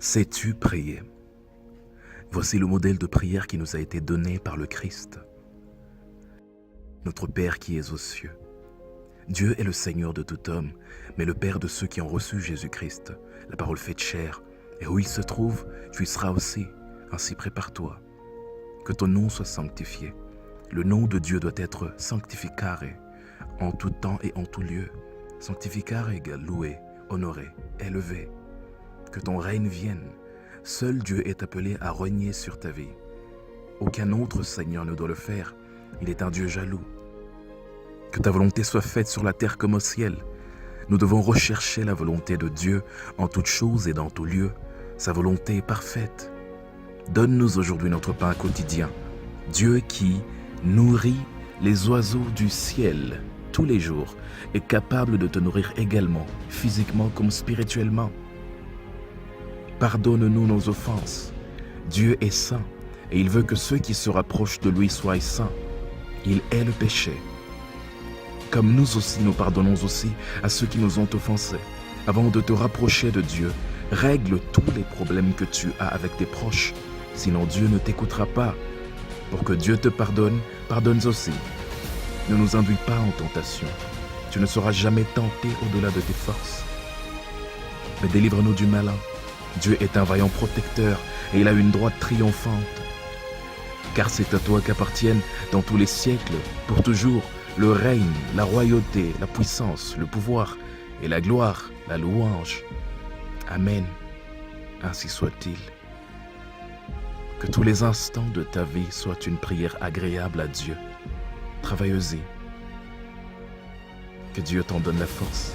Sais-tu prier? Voici le modèle de prière qui nous a été donné par le Christ. Notre Père qui es aux cieux. Dieu est le Seigneur de tout homme, mais le Père de ceux qui ont reçu Jésus-Christ, la parole faite chair. Et où il se trouve, tu y seras aussi. Ainsi prépare-toi. Que ton nom soit sanctifié. Le nom de Dieu doit être sanctificare, en tout temps et en tout lieu. Sanctificare égale louer, honorer, élever. Que ton règne vienne. Seul Dieu est appelé à régner sur ta vie. Aucun autre Seigneur ne doit le faire. Il est un Dieu jaloux. Que ta volonté soit faite sur la terre comme au ciel. Nous devons rechercher la volonté de Dieu en toutes choses et dans tout lieu. Sa volonté est parfaite. Donne-nous aujourd'hui notre pain quotidien. Dieu qui nourrit les oiseaux du ciel tous les jours est capable de te nourrir également, physiquement comme spirituellement. Pardonne-nous nos offenses. Dieu est saint et il veut que ceux qui se rapprochent de lui soient saints. Il hait le péché. Comme nous aussi, nous pardonnons aussi à ceux qui nous ont offensés. Avant de te rapprocher de Dieu, règle tous les problèmes que tu as avec tes proches. Sinon Dieu ne t'écoutera pas. Pour que Dieu te pardonne, pardonne aussi. Ne nous induis pas en tentation. Tu ne seras jamais tenté au-delà de tes forces. Mais délivre-nous du malin. Dieu est un vaillant protecteur et il a une droite triomphante. Car c'est à toi qu'appartiennent dans tous les siècles, pour toujours, le règne, la royauté, la puissance, le pouvoir et la gloire, la louange. Amen. Ainsi soit-il. Que tous les instants de ta vie soient une prière agréable à Dieu. Travaille-y. Que Dieu t'en donne la force.